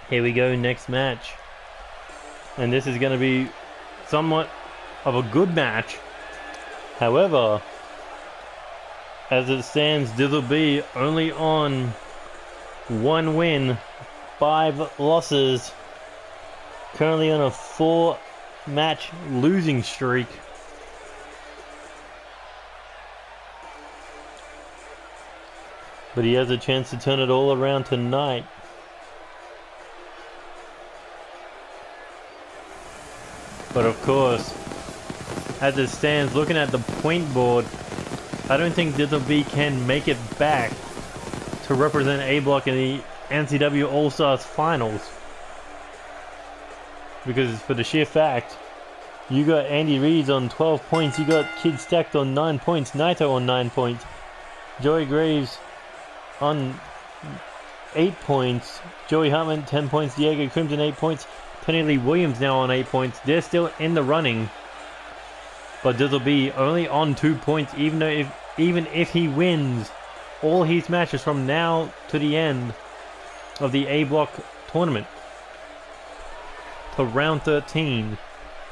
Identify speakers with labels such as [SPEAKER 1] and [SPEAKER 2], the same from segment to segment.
[SPEAKER 1] Here we go, next match. And this is going to be somewhat of a good match. However, as it stands, Dizzle B only on 1 win, 5 losses. Currently on a 4-match losing streak. But he has a chance to turn it all around tonight. But of course, as it stands, looking at the point board, I don't think Dizzle B can make it back to represent A Block in the NCW AllStars finals. Because for the sheer fact, you got Andy Reeves on 12 points, you got Kid Stacked on 9 points, Naito on 9 points, Joey Graves on 8 points, Joey Hartman 10 points, Diego Crimson 8 points, Tony Lee Williams now on 8 points. They're still in the running, but Dizzle B only on 2 points. Even if he wins all his matches from now to the end of the A Block tournament to round 13,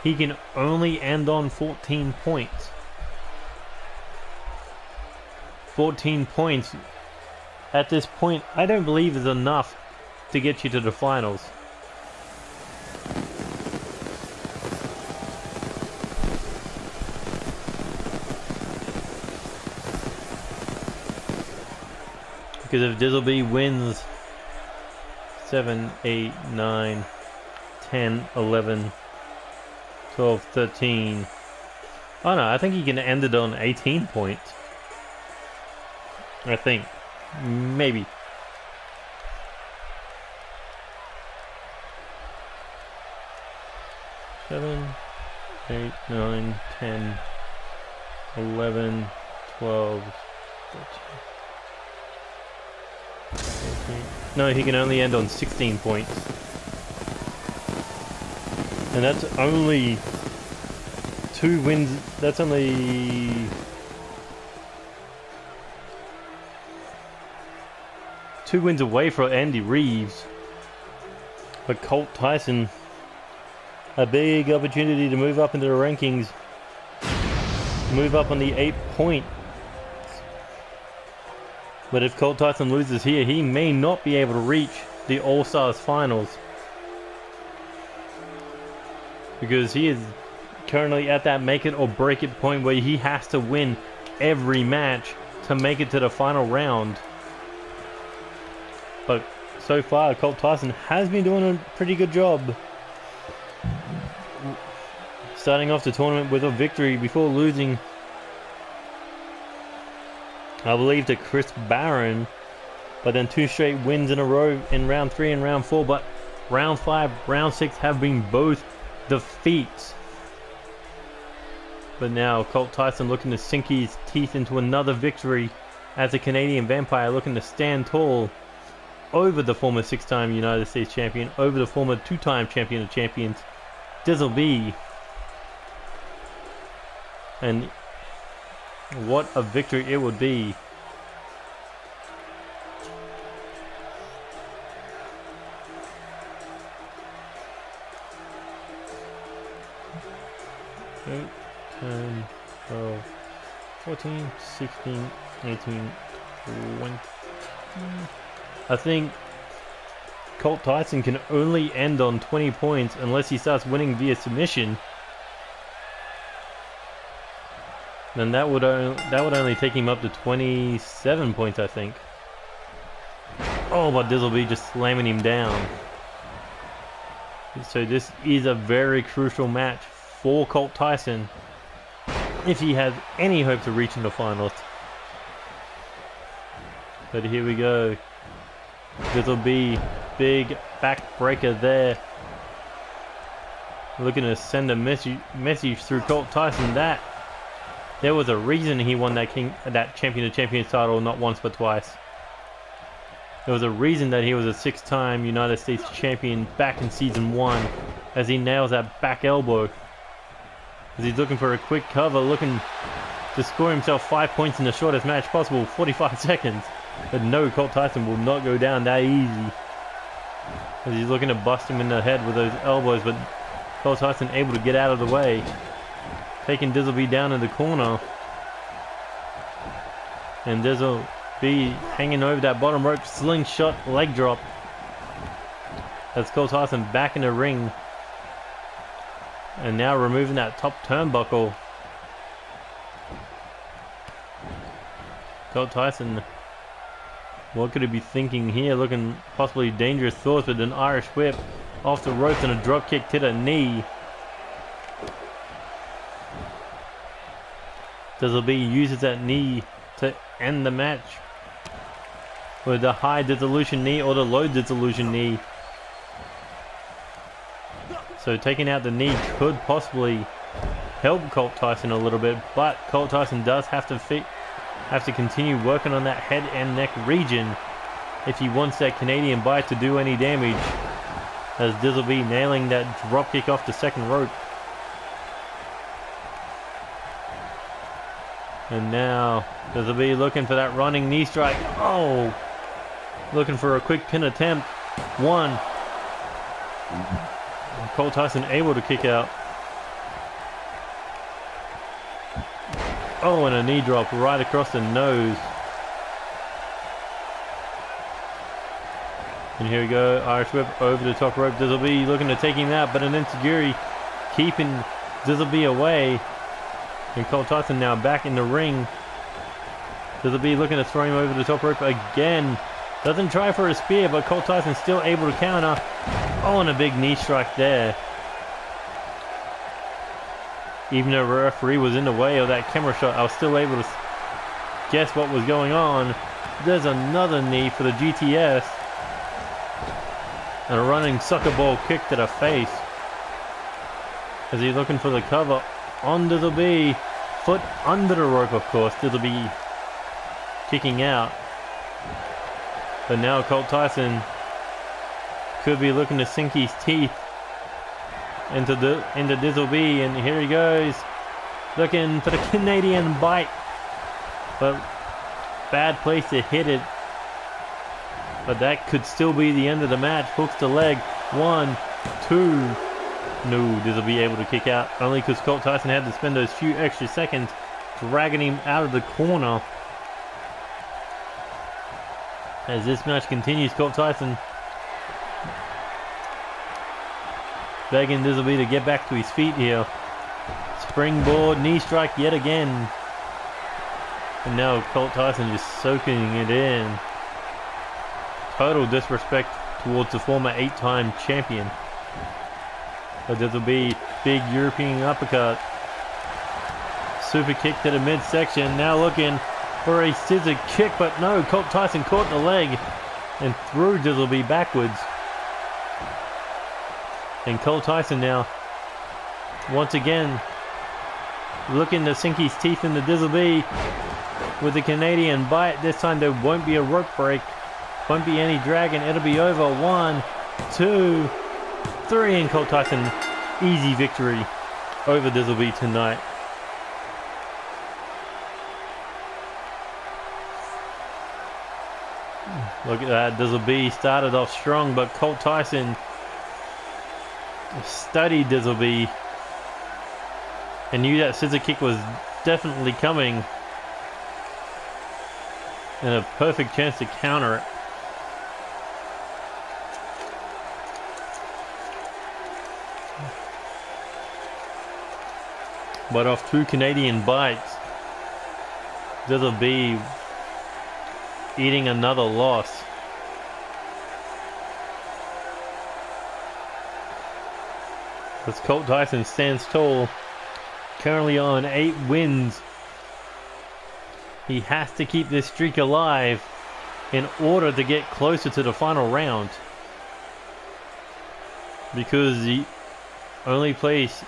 [SPEAKER 1] he can only end on 14 points. 14 points at this point, I don't believe is enough to get you to the finals. Because if Dizzle B wins 7, 8, 9, 10, 11, 12, 13. Oh no, I think he can end it on 18 points. I think. Maybe. Seven, 8, 9, 10, 11, 12, 13. No, he can only end on 16 points. And that's only 2 wins. That's only 2 wins away from Andy Reeves. But Colt Tyson, a big opportunity to move up into the rankings. Move up on the 8 point. But if Colt Tyson loses here, he may not be able to reach the AllStars finals. Because he is currently at that make it or break it point where he has to win every match to make it to the final round. But so far, Colt Tyson has been doing a pretty good job. Starting off the tournament with a victory before losing, I believe, to Chris Barron, but then 2 straight wins in a row in round 3 and round 4, but round 5, round 6 have been both defeats. But now Colt Tyson looking to sink his teeth into another victory as a Canadian Vampire, looking to stand tall over the former 6-time United States champion, over the former 2-time champion of champions, Dizzle B. And what a victory it would be. Eight, 10, 12, 14, 16, 18, 20. I think Colt Tyson can only end on 20 points unless he starts winning via submission. Then that would only take him up to 27 points, I think. Oh, but Dizzle B just slamming him down. So this is a very crucial match for Colt Tyson if he has any hope of reaching the finals. But here we go. Dizzle B, big backbreaker there. Looking to send a message through Colt Tyson that there was a reason he won that Champion of Champions title not once but twice. There was a reason that he was a 6-time United States champion back in season 1, as he nails that back elbow. As he's looking for a quick cover, looking to score himself 5 points in the shortest match possible, 45 seconds. But no, Colt Tyson will not go down that easy. as he's looking to bust him in the head with those elbows, but Colt Tyson able to get out of the way, taking Dizzle B down in the corner. And Dizzle B hanging over that bottom rope, slingshot leg drop. That's Colt Tyson back in the ring. And now removing that top turnbuckle. Colt Tyson, what could he be thinking here? Looking possibly dangerous thoughts with an Irish whip off the ropes and a drop kick to the knee. Dizzle B uses that knee to end the match with the high dissolution knee or the low dissolution knee. So taking out the knee could possibly help Colt Tyson a little bit, but Colt Tyson does have to continue working on that head and neck region if he wants that Canadian bite to do any damage, as Dizzle B nailing that drop kick off the second rope. And now Dizzle B looking for that running knee strike. Oh, looking for a quick pin attempt. One. Colt Tyson able to kick out. Oh, and a knee drop right across the nose. And here we go, Irish whip over the top rope. Dizzle B looking to take him out, but an enziguri keeping Dizzle B away. And Colt Tyson now back in the ring. Dizzle B looking to throw him over the top rope again. Doesn't try for a spear, but Colt Tyson still able to counter. Oh, and a big knee strike there. Even though the referee was in the way of that camera shot, I was still able to guess what was going on. There's another knee for the GTS. And a running soccer ball kick to the face. As he's looking for the cover on Dizzle B. Foot under the rope, of course. Dizzle B kicking out. But now Colt Tyson could be looking to sink his teeth into Dizzle B, and here he goes, looking for the Canadian bite, but bad place to hit it. But that could still be the end of the match. Hooks the leg. 1, 2. No, Dizzle B able to kick out, only because Colt Tyson had to spend those few extra seconds dragging him out of the corner. As this match continues, Colt Tyson begging Dizzle B to get back to his feet here. Springboard knee strike yet again. And now Colt Tyson just soaking it in. Total disrespect towards the former 8-time champion. But Dizzle B, big European uppercut. Super kick to the midsection. Now looking for a scissor kick, but no, Colt Tyson caught the leg and threw Dizzle B backwards. And Colt Tyson now, once again, looking to sink his teeth into Dizzle B with the Canadian bite. This time there won't be a rope break, won't be any dragging, it'll be over. 1, 2, 3, and Colt Tyson, easy victory over Dizzle B tonight. Look at that, Dizzle B started off strong, but Colt Tyson studied Dizzle B and knew that scissor kick was definitely coming, and a perfect chance to counter it. But off 2 Canadian bites, Dizzle B eating another loss. As Colt Tyson stands tall, currently on 8 wins. He has to keep this streak alive in order to get closer to the final round, because the only place,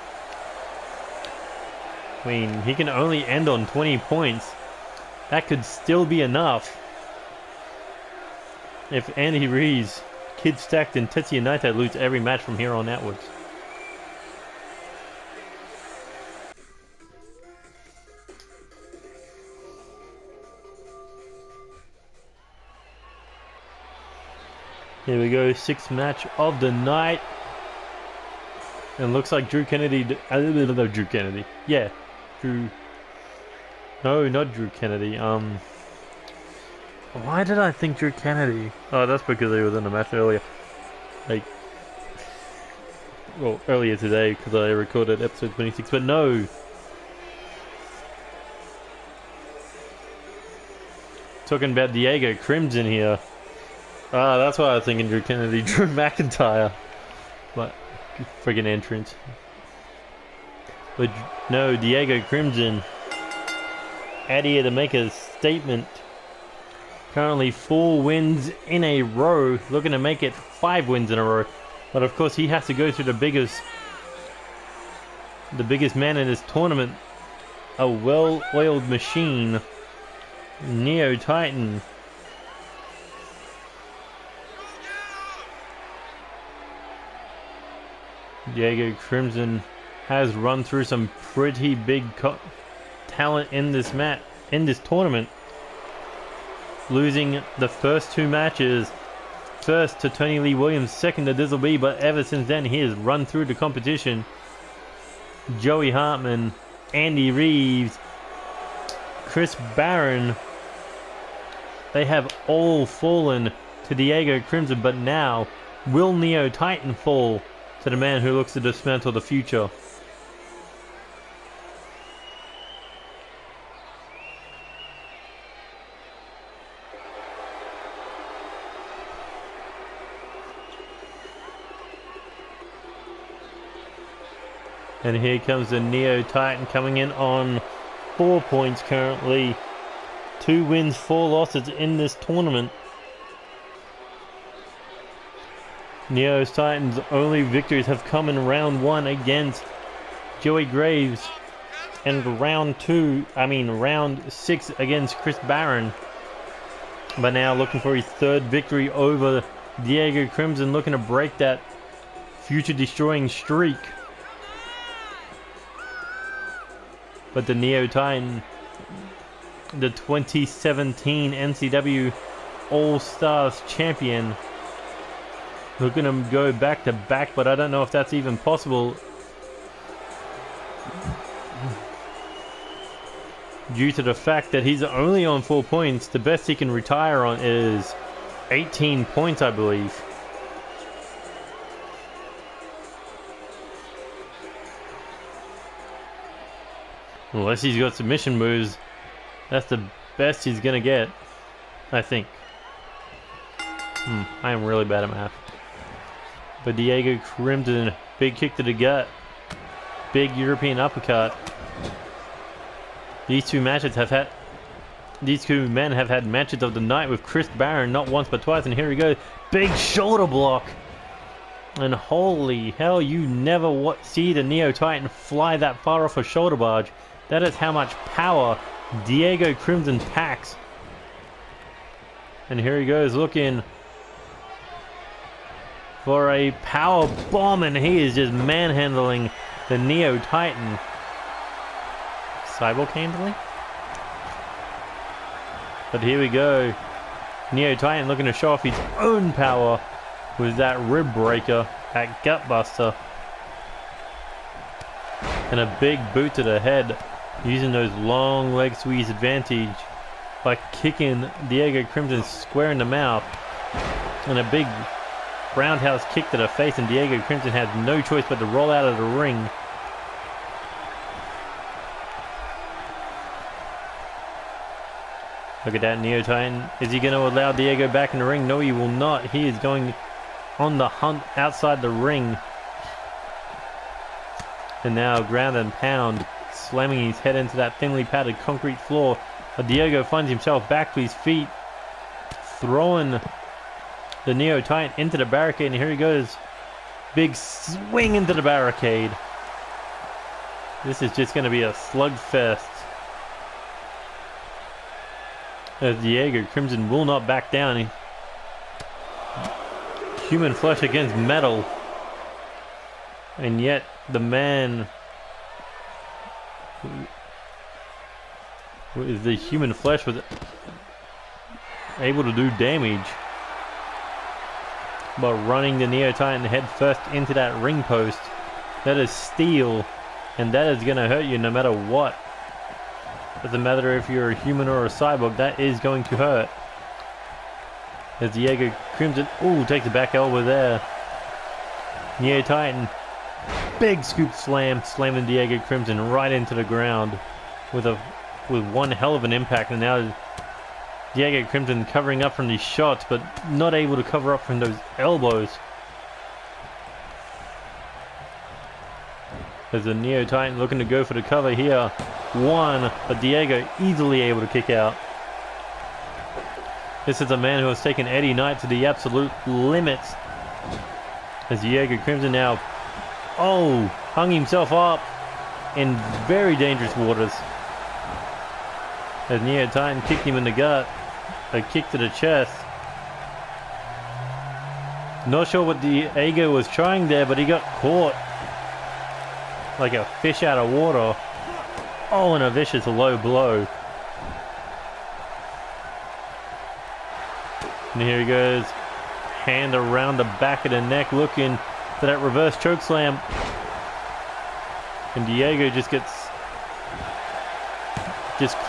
[SPEAKER 1] I mean, he can only end on 20 points. That could still be enough if Andy Reeves, Kid Stacked, and Tetsuya Naito lose every match from here on outwards. Here we go, 6th match of the night. And looks like Drew Kennedy... Drew Kennedy. Yeah. Drew... No, not Drew Kennedy. Why did I think Drew Kennedy? Oh, that's because he was in the match earlier. Like... Well, earlier today, because I recorded episode 26, but no! Talking about Diego Crimson here. Ah, that's why I was thinking Drew Kennedy. Drew McIntyre. What? Friggin' entrance. But no, Diego Crimson. Out here to make a statement. Currently 4 wins in a row. Looking to make it 5 wins in a row. But of course he has to go through the biggest man in this tournament. A well-oiled machine. Neo Titan. Diego Crimson has run through some pretty big talent in this tournament. Losing the first 2 matches. First to Tony Lee Williams, second to Dizzle B, but ever since then he has run through the competition. Joey Hartman, Andy Reeves, Chris Barron. They have all fallen to Diego Crimson, but now will Neo Titan fall to the man who looks to dismantle the future? And here comes the Neo Titan coming in on 4 points currently. 2 wins, 4 losses in this tournament. Neo's Titans' only victories have come in round 1 against Joey Graves. And round 6 against Chris Barron. But now looking for his 3rd victory over Diego Crimson, looking to break that future destroying streak. But the Neo Titan, the 2017 NCW AllStars champion, looking to go back to back, but I don't know if that's even possible due to the fact that he's only on 4 points. The best he can retire on is 18 points, I believe. Unless he's got submission moves, that's the best he's gonna get, I think. I am really bad at math. But Diego Crimson, big kick to the gut, big European uppercut. These two men have had matches of the night with Chris Barron, not once but twice, and here we go, big shoulder block. And holy hell, you never see the Neo Titan fly that far off a shoulder barge. That is how much power Diego Crimson packs. And here he goes looking for a power bomb, and he is just manhandling the Neo Titan. Cyborg handling? But here we go. Neo Titan looking to show off his own power with that rib breaker, that gut buster. And a big boot to the head, using those long legs to his advantage by kicking Diego Crimson square in the mouth. And a big roundhouse kick to the face, and Diego Crimson has no choice but to roll out of the ring. Look at that Neo Titan. Is he going to allow Diego back in the ring? No, he will not. He is going on the hunt outside the ring. And now ground and pound, slamming his head into that thinly padded concrete floor. But Diego finds himself back to his feet, throwing the Neo Titan into the barricade, and here he goes. Big swing into the barricade. This is just going to be a slugfest, as Diego Crimson will not back down. Human flesh against metal. And yet the man with the human flesh was able to do damage. by running the Neo Titan head first into that ring post. That is steel, and that is going to hurt you no matter what. Doesn't matter if you're a human or a cyborg, that is going to hurt. As Diego Crimson, takes a back elbow there. Neo Titan, big scoop slam, slamming Diego Crimson right into the ground with one hell of an impact. And now Diego Crimson covering up from these shots, but not able to cover up from those elbows. As the Neo Titan looking to go for the cover here. One, but Diego easily able to kick out. This is a man who has taken Eddie Knight to the absolute limits. As Diego Crimson now, hung himself up in very dangerous waters. As Neo Titan kicked him in the gut, a kick to the chest. Not sure what Diego was trying there, but he got caught like a fish out of water. And a vicious low blow. And here he goes. Hand around the back of the neck, looking for that reverse choke slam. And Diego just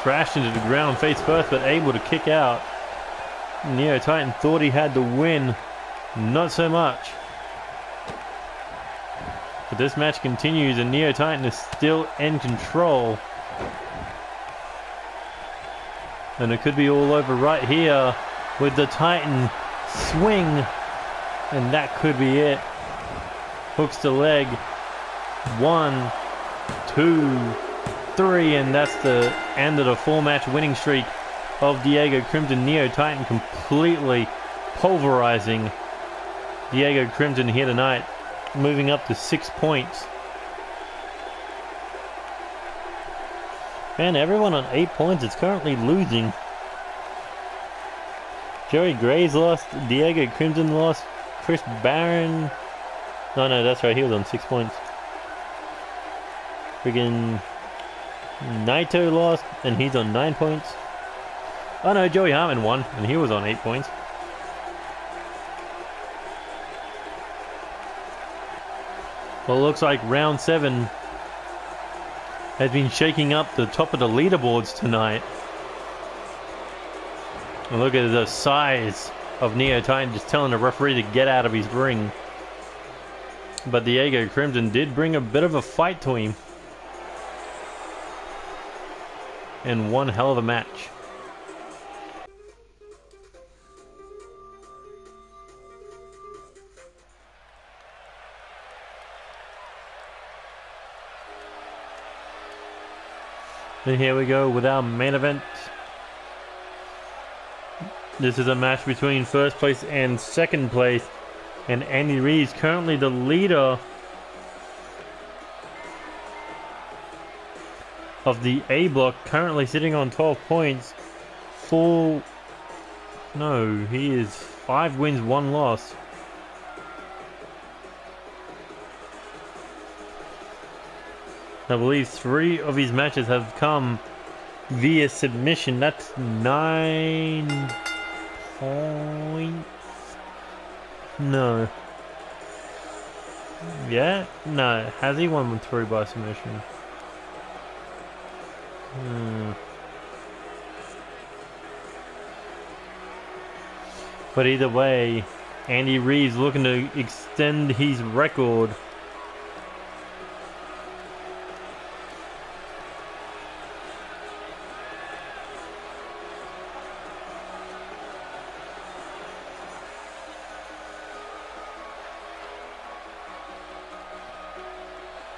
[SPEAKER 1] crashed into the ground face first, but able to kick out. Neo Titan thought he had the win. Not so much. But this match continues, and Neo Titan is still in control. And it could be all over right here with the Titan swing. And that could be it. Hooks the leg. 1, 2, 3. And that's the end of the 4-match winning streak of Diego Crimson. Neo Titan completely pulverizing Diego Crimson here tonight. Moving up to 6 points. Man, everyone on 8 points is currently losing. Joey Gray's lost. Diego Crimson lost. Chris Barron. No, that's right. He was on 6 points. Friggin' Naito lost, and he's on 9 points. Oh no, Joey Hartman won, and he was on 8 points. Well, it looks like round 7 has been shaking up the top of the leaderboards tonight. And look at the size of Neo Titan just telling the referee to get out of his ring. But Diego Crimson did bring a bit of a fight to him. And one hell of a match. And here we go with our main event. This is a match between first place and second place. And Andy Reeves, currently the leader of the A block, currently sitting on 12 points. He is 5 wins, 1 loss. I believe 3 of his matches have come via submission. That's 9 points. No. Yeah? No. Has he won 3 by submission? But either way, Andy Reeves looking to extend his record.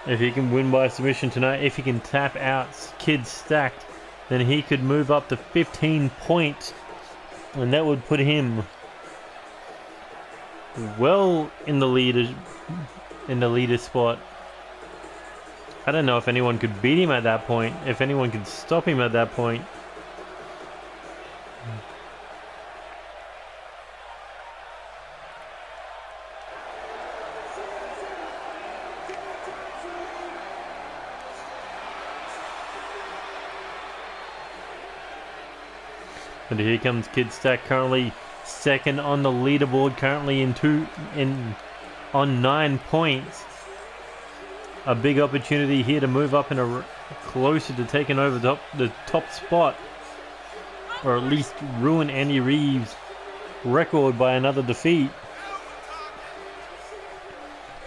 [SPEAKER 1] If he can win by submission tonight, if he can tap out Kid Stacked, then he could move up to 15 points. And that would put him well in the leader spot. I don't know if anyone could beat him at that point, if anyone could stop him at that point. And here comes Kid Stack, currently second on the leaderboard, currently on 9 points. A big opportunity here to move up and closer to taking over the top spot, or at least ruin Andy Reeves' record by another defeat.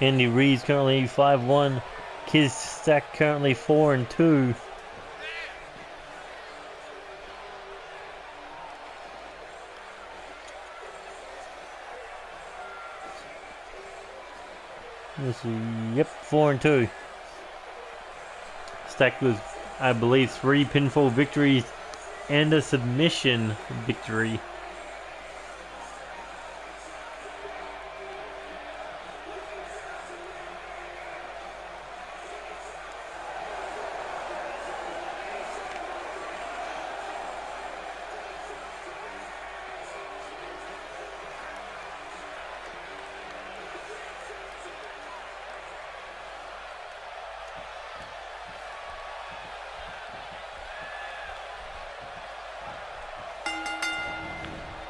[SPEAKER 1] Andy Reeves currently 5-1. Kid Stack currently 4-2. Let's see. Yep, 4-2. Stack was, I believe, 3 pinfall victories and a submission victory.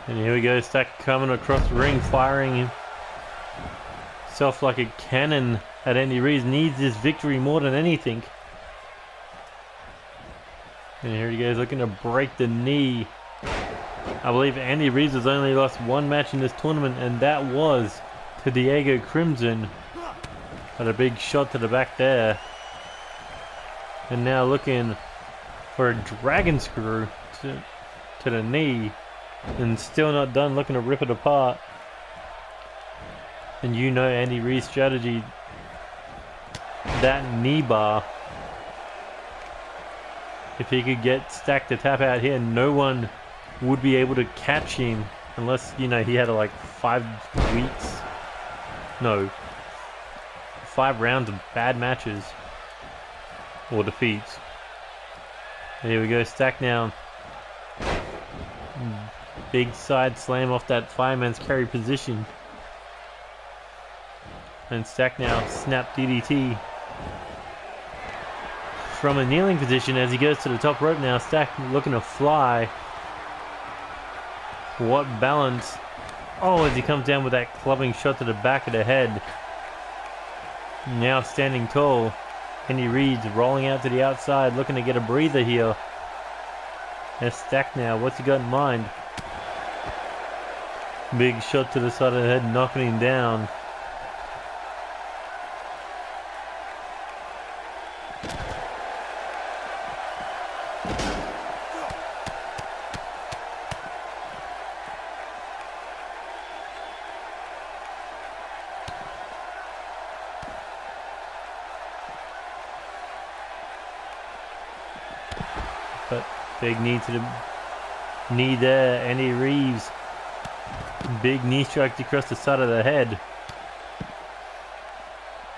[SPEAKER 1] And here we go, Stack coming across the ring, firing himself like a cannon at Andy Reeves. Needs this victory more than anything. And here he goes, looking to break the knee. I believe Andy Reeves has only lost 1 match in this tournament, and that was to Diego Crimson. Had a big shot to the back there. And now looking for a dragon screw to the knee. And still not done, looking to rip it apart. And you know Andy Reeves' strategy. That knee bar. If he could get Stack to tap out here, no one would be able to catch him. Unless, you know, he had like 5 weeks. No. 5 rounds of bad matches. Or defeats. Here we go, Stack now. Big side slam off that fireman's carry position. And Stack now snap DDT. From a kneeling position as he goes to the top rope now. Stack looking to fly. What balance. Oh, as he comes down with that clubbing shot to the back of the head. Now standing tall. Andy Reeves rolling out to the outside, looking to get a breather here. There's Stack now. What's he got in mind? Big shot to the side of the head, knocking him down. But big knee to the knee there, Andy Reeves. Big knee strike across the side of the head.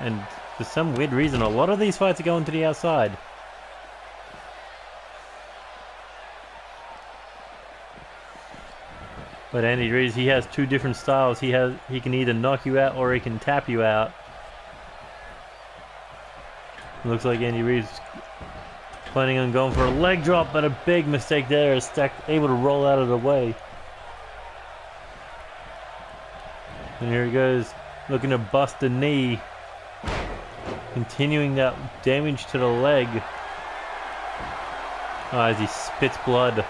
[SPEAKER 1] And for some weird reason, a lot of these fights are going to the outside. But Andy Reeves, he has 2 different styles. He can either knock you out or he can tap you out. Looks like Andy Reeves planning on going for a leg drop, but a big mistake there as Stack able to roll out of the way. And here he goes, looking to bust the knee. Continuing that damage to the leg. Oh, as he spits blood.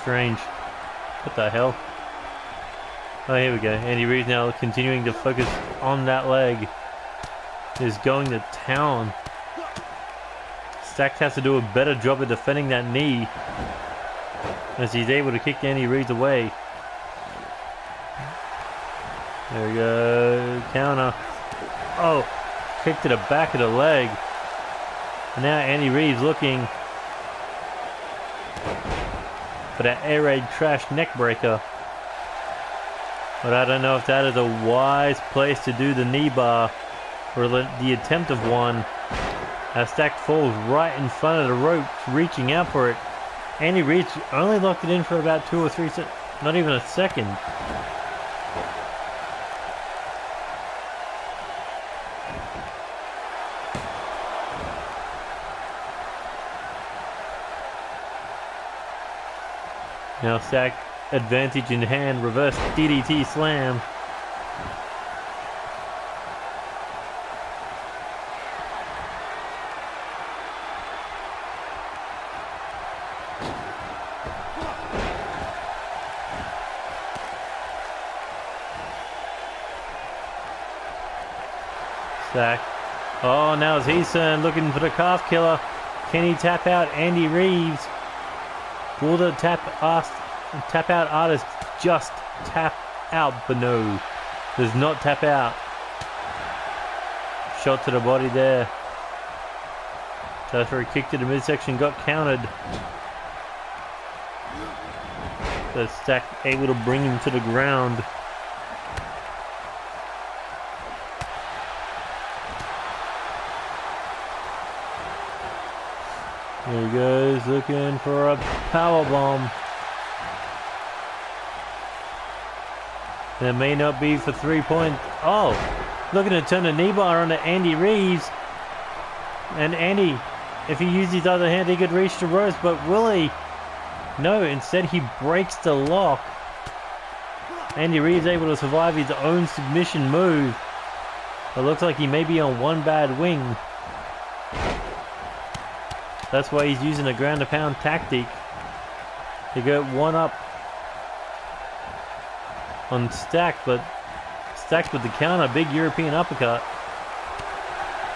[SPEAKER 1] Strange. What the hell? Oh, here we go. Andy Reeves now continuing to focus on that leg. Is going to town. Stack has to do a better job of defending that knee. As he's able to kick Andy Reeves away. There we go. Counter. Oh. Kick to the back of the leg. And now Andy Reeves looking for that air raid trash neck breaker. But I don't know if that is a wise place to do the knee bar. Or the attempt of one. As Stack falls right in front of the rope, reaching out for it. Andy Reeves only locked it in for about 2 or 3 seconds. Not even a second. Now Stack advantage in hand. Reverse DDT slam. Stack. Oh, now it's his turn, looking for the calf killer. Can he tap out Andy Reeves? Will the tap out artist just tap out? But no, does not tap out. Shot to the body there. Goes for a kick to the midsection, got countered. So Stack able to bring him to the ground. There he goes, looking for a power bomb. That may not be for 3 points. Oh, looking to turn a knee bar onto Andy Reeves. And Andy, if he used his other hand, he could reach the ropes, but will he? No, instead he breaks the lock. Andy Reeves able to survive his own submission move. It looks like he may be on one bad wing. That's why he's using a ground and pound tactic to get one up on Stack, but Stacked with the counter, big European uppercut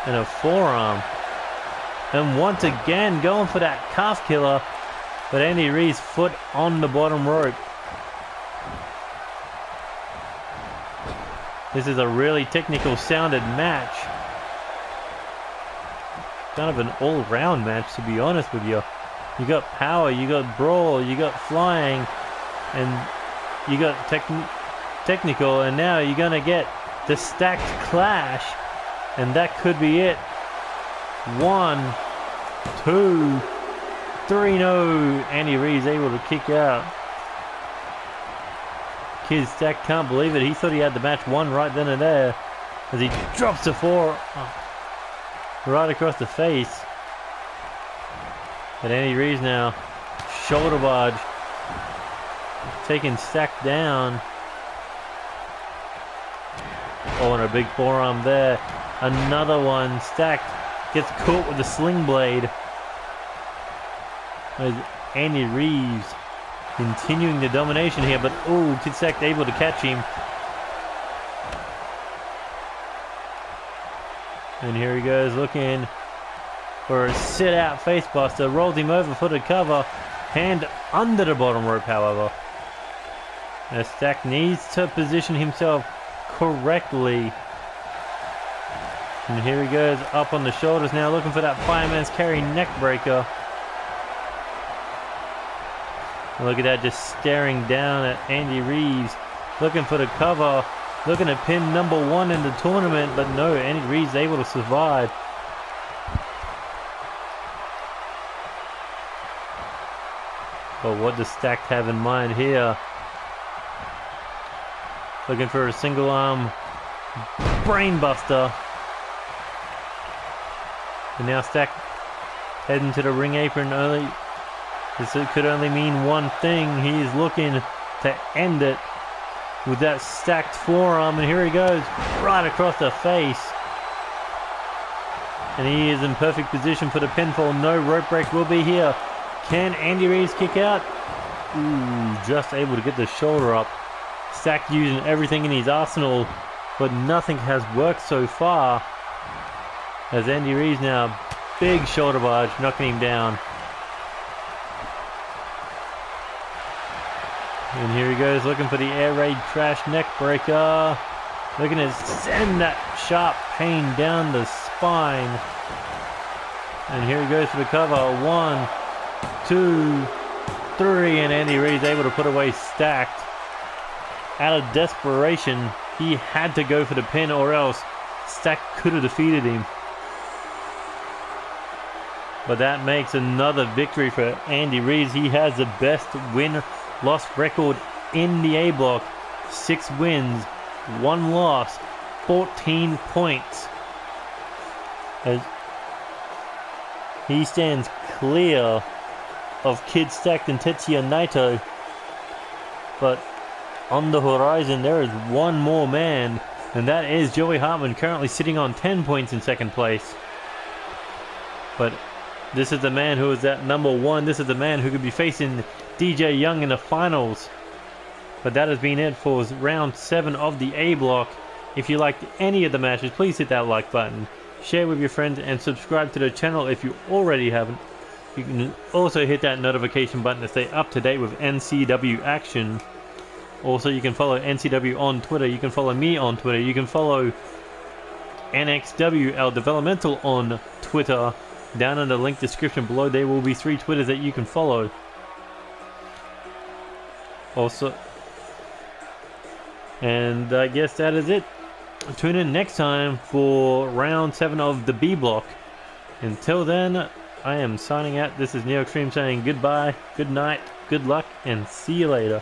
[SPEAKER 1] and a forearm. And once again going for that calf killer, but Andy Reeves' foot on the bottom rope. This is a really technical sounded match. Kind of an all-round match, to be honest with you. You got power, you got brawl, you got flying, and you got technical, and now you're gonna get the stacked clash, and that could be it. 1, 2, 3, no. Andy Reeves able to kick out. Kid Stack can't believe it. He thought he had the match won right then and there, as he drops the four. Right across the face. But Andy Reeves now, shoulder barge, taking Stack down. Oh, and a big forearm there. Another one. Stack gets caught with the sling blade. There's Andy Reeves continuing the domination here, but oh, Kid Stack able to catch him. And here he goes, looking for a sit-out facebuster. Rolls him over for the cover. Hand under the bottom rope, however. Now Stack needs to position himself correctly. And here he goes, up on the shoulders now, looking for that fireman's carry neck breaker. And look at that, just staring down at Andy Reeves. Looking for the cover. Looking to pin #1 in the tournament, but no, Andy Reeves able to survive. But what does Stacked have in mind here? Looking for a single arm brainbuster. And now Stacked heading to the ring apron early. This could only mean one thing. He is looking to end it with that stacked forearm, and here he goes, right across the face. And he is in perfect position for the pinfall. No rope break will be here. Can Andy Reeves kick out? Ooh, just able to get the shoulder up. Stack using everything in his arsenal, but nothing has worked so far. As Andy Reeves now, big shoulder barge, knocking him down. And here he goes, looking for the air raid crash neck breaker. Looking to send that sharp pain down the spine. And here he goes for the cover. 1, 2, 3, and Andy Reeves able to put away Stacked. Out of desperation, he had to go for the pin, or else Stacked could have defeated him. But that makes another victory for Andy Reeves. He has the best win-loss record in the A block. 6 wins, 1 loss, 14 points. As he stands clear of Kid Stacked and Tetsuya Naito. But on the horizon, there is one more man, and that is Joey Hartman, currently sitting on 10 points in second place. But this is the man who is at number 1. This is the man who could be facing DJ Young in the finals. But that has been it for round 7 of the A block. If you liked any of the matches, please hit that like button, share with your friends, and subscribe to the channel if you already haven't. You can also hit that notification button to stay up to date with NCW action. Also, you can follow NCW on Twitter. You can follow me on Twitter. You can follow NXW, our developmental, on Twitter. Down in the link description below, there will be 3 Twitters that you can follow. Also, and I guess that is it. Tune in next time for round 7 of the B block. Until then, I am signing out. This is NeoXtreme saying goodbye, good night, good luck, and see you later.